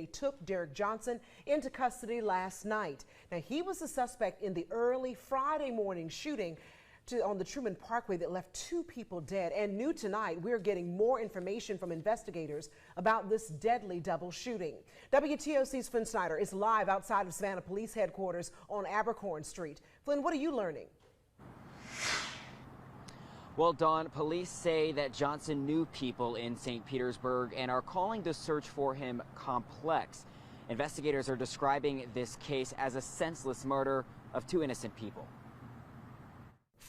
They took Derek Johnson into custody last night. Now, he was the suspect in the early Friday morning shooting on the Truman Parkway that left 2 people dead. And new tonight, we're getting more information from investigators about this deadly double shooting. WTOC's Flynn Snyder is live outside of Savannah Police Headquarters on Abercorn Street. Flynn, what are you learning? Well, Dawn, police say that Johnson knew people in St. Petersburg and are calling the search for him complex. Investigators are describing this case as a senseless murder of 2 innocent people.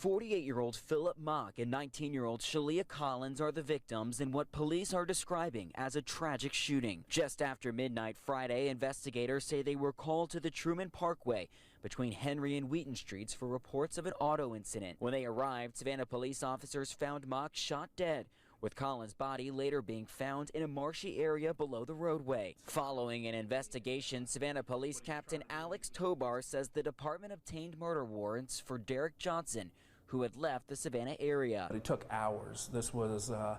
48-year-old Philip Mock and 19-year-old Shalia Collins are the victims in what police are describing as a tragic shooting. Just after midnight Friday, investigators say they were called to the Truman Parkway between Henry and Wheaton Streets for reports of an auto incident. When they arrived, Savannah police officers found Mock shot dead, with Collins' body later being found in a marshy area below the roadway. Following an investigation, Savannah Police Captain Alex Tobar says the department obtained murder warrants for Derek Johnson, who had left the Savannah area. It took hours. This was a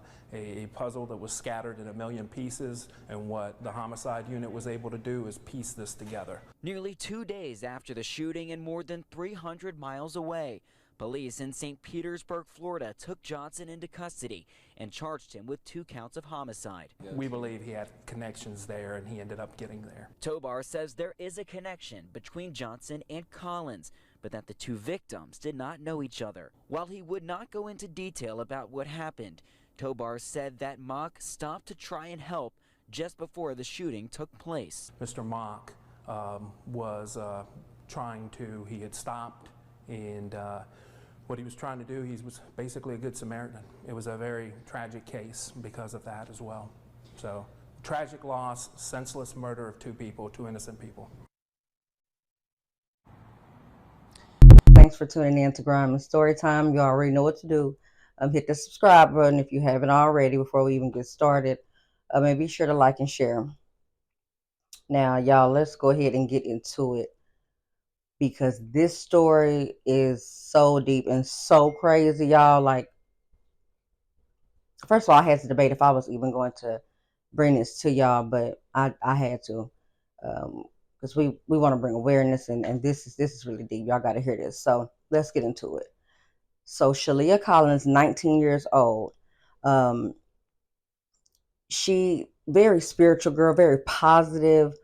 puzzle that was scattered in a million pieces, and what the homicide unit was able to do is piece this together. Nearly 2 days after the shooting and more than 300 miles away, police in St. Petersburg, Florida took Johnson into custody and charged him with 2 counts of homicide. We believe he had connections there, and he ended up getting there. Tobar says there is a connection between Johnson and Collins, but that the 2 victims did not know each other. While he would not go into detail about what happened, Tobar said that Mock stopped to try and help just before the shooting took place. Mr. Mock was he had stopped, and what he was trying to do, he was basically a good Samaritan. It was a very tragic case because of that as well. So, tragic loss, senseless murder of 2 people, 2 innocent people. Thanks for tuning in to Grime and Storytime. You already know what to do. Hit the subscribe button if you haven't already before we even get started. And be sure to like and share. Now, y'all, let's go ahead and get into it, because this story is so deep and so crazy, y'all. Like, first of all, I had to debate if I was even going to bring this to y'all, but I had to. Because we want to bring awareness, and this is really deep. Y'all got to hear this. So let's get into it. So Shalia Collins, 19 years old. She, very spiritual girl, very positive,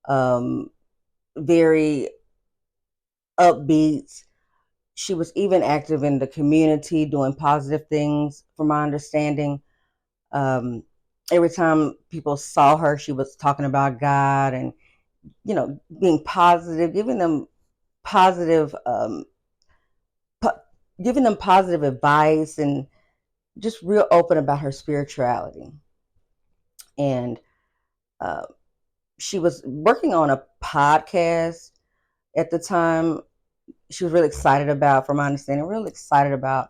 very upbeat. She was even active in the community, doing positive things, from my understanding. Every time people saw her, she was talking about God and, being positive, giving them positive advice, and just real open about her spirituality. And she was working on a podcast at the time. She was really excited about, from my understanding, really excited about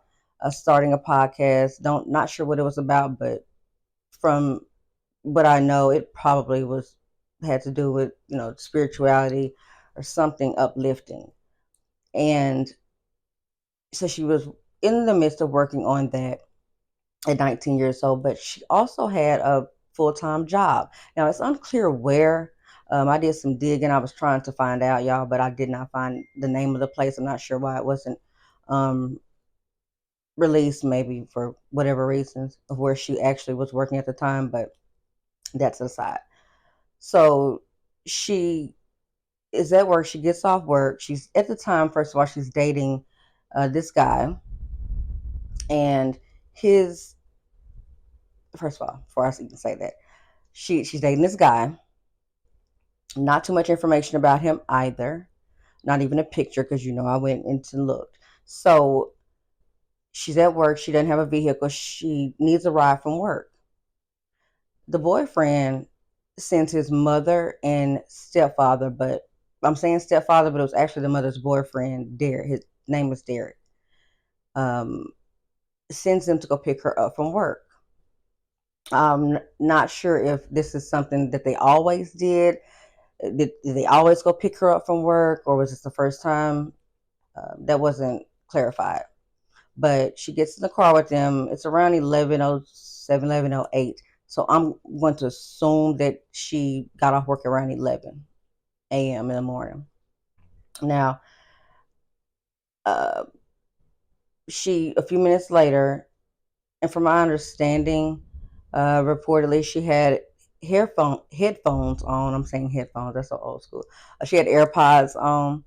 starting a podcast. Not sure what it was about, but from what I know, it probably had to do with, spirituality or something uplifting. And so she was in the midst of working on that at 19 years old, but she also had a full-time job. Now, it's unclear where. I did some digging. I was trying to find out, y'all, but I did not find the name of the place. I'm not sure why it wasn't released, maybe for whatever reasons, of where she actually was working at the time, but that's aside. So she is at work. She gets off work. She's, at the time, first of all, she's dating this guy. And first of all, before I even say that, she's dating this guy. Not too much information about him either. Not even a picture, because, I went in to look. So she's at work. She doesn't have a vehicle. She needs a ride from work. The boyfriend sends his mother and stepfather, but I'm saying stepfather, but it was actually the mother's boyfriend, Derek. His name was Derek. Sends them to go pick her up from work. I'm not sure if this is something that they always did. Did they always go pick her up from work, or was this the first time? That wasn't clarified. But she gets in the car with them. It's around 11:07, 11:08. So I'm going to assume that she got off work around 11 a.m. in the morning. Now, a few minutes later, and from my understanding, reportedly she had headphones on. I'm saying headphones, that's so old school. She had AirPods on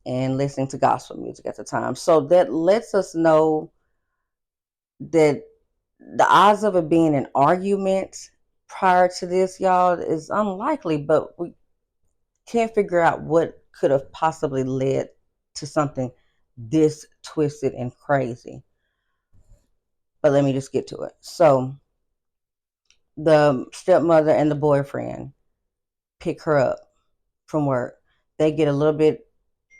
and listening to gospel music at the time. So that lets us know that the odds of it being an argument prior to this, y'all, is unlikely, but we can't figure out what could have possibly led to something this twisted and crazy. But let me just get to it. So the stepmother and the boyfriend pick her up from work. They get a little bit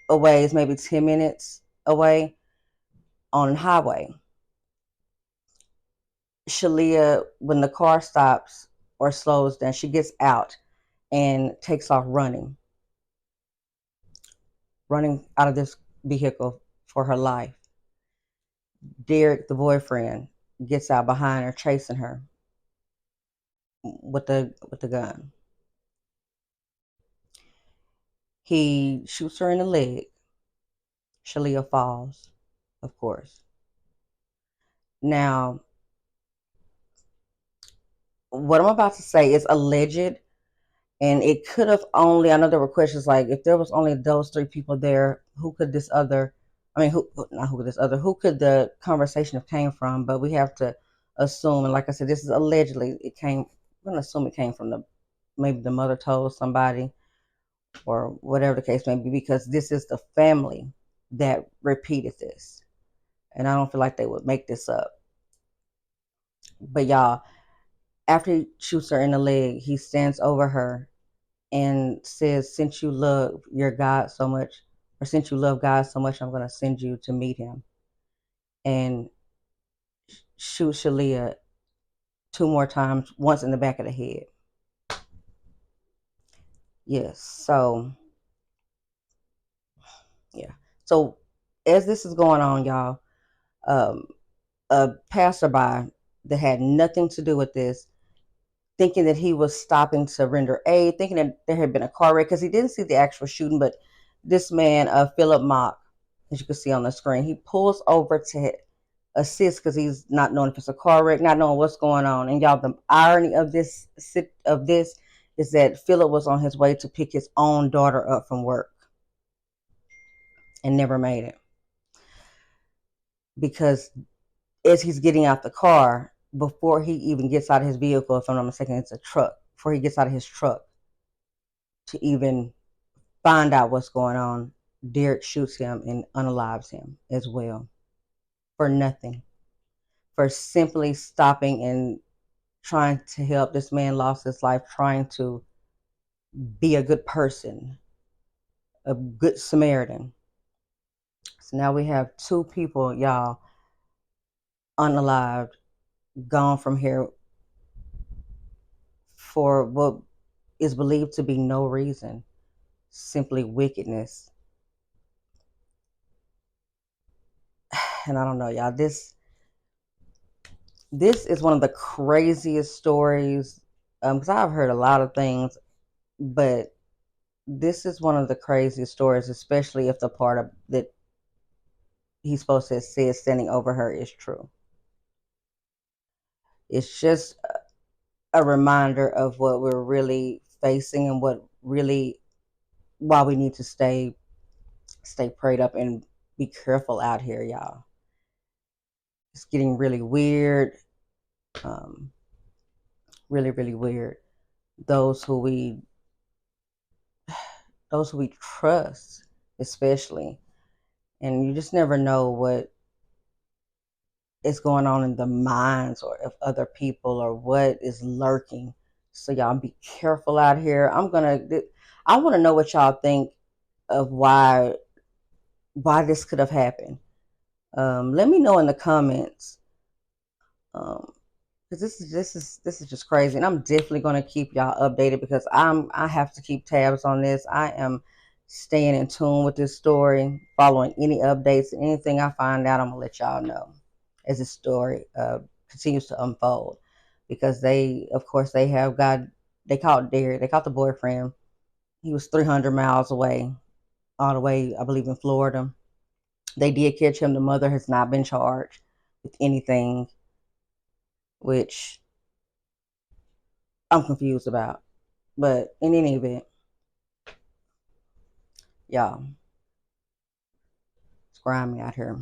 away, it's maybe 10 minutes away on the highway. Shalia, when the car stops or slows down, she gets out and takes off running out of this vehicle for her life. Derek, the boyfriend, gets out behind her, chasing her with the gun. He shoots her in the leg. Shalia falls, of course. Now, what I'm about to say is alleged, and it could have only, I know there were questions like, if there was only those three people there, who could this other, I mean, who could the conversation have came from? But we have to assume, and like I said, this is allegedly, I'm going to assume it came from maybe the mother told somebody, or whatever the case may be, because this is the family that repeated this. And I don't feel like they would make this up. But y'all, after he shoots her in the leg, he stands over her and says, since you love your God so much, or since you love God so much, I'm going to send you to meet him. And shoot Shalia 2 more times, once in the back of the head. Yes, so, yeah. So, as this is going on, y'all, a passerby that had nothing to do with this, thinking that he was stopping to render aid, thinking that there had been a car wreck, because he didn't see the actual shooting, but this man, Philip Mock, as you can see on the screen, he pulls over to assist because he's not knowing if it's a car wreck, not knowing what's going on. And y'all, the irony of this is that Philip was on his way to pick his own daughter up from work and never made it. Because as he's getting out the car, before he even gets out of his vehicle, if I'm not mistaken, it's a truck, before he gets out of his truck to even find out what's going on, Derek shoots him and unalives him as well, for nothing, for simply stopping and trying to help. This man lost his life trying to be a good person, a good Samaritan. So now we have 2 people, y'all, unalived, gone from here for what is believed to be no reason, simply wickedness. And I don't know, y'all, this is one of the craziest stories, because I've heard a lot of things, but this is one of the craziest stories, especially if the part of that he's supposed to have said standing over her is true. It's just a reminder of what we're really facing and why we need to stay prayed up and be careful out here, y'all. It's getting really weird, really, really weird. Those who we trust, especially, and you just never know what is going on in the minds or of other people or what is lurking. So y'all be careful out here. I want to know what y'all think of why this could have happened. Let me know in the comments. Because this is just crazy, and I'm definitely going to keep y'all updated, because I have to keep tabs on this. I am staying in tune with this story, following any updates, and anything I find out, I'm gonna let y'all know as this story continues to unfold. because of course, they caught Derek, they caught the boyfriend. He was 300 miles away, all the way, I believe, in Florida. They did catch him. The mother has not been charged with anything, which I'm confused about. But in any event, y'all, it's grimy out here.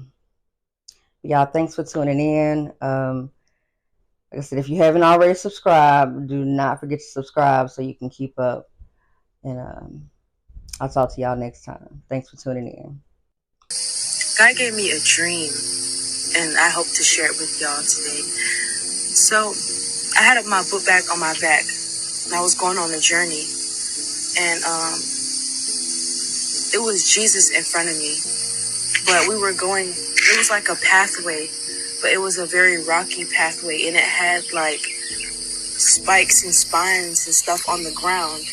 Y'all, thanks for tuning in. Like I said, if you haven't already subscribed, do not forget to subscribe so you can keep up. And I'll talk to y'all next time. Thanks for tuning in. God gave me a dream, and I hope to share it with y'all today. So I had my book bag on my back, and I was going on a journey, and it was Jesus in front of me. But we were going, it was like a pathway, but it was a very rocky pathway, and it had like spikes and spines and stuff on the ground.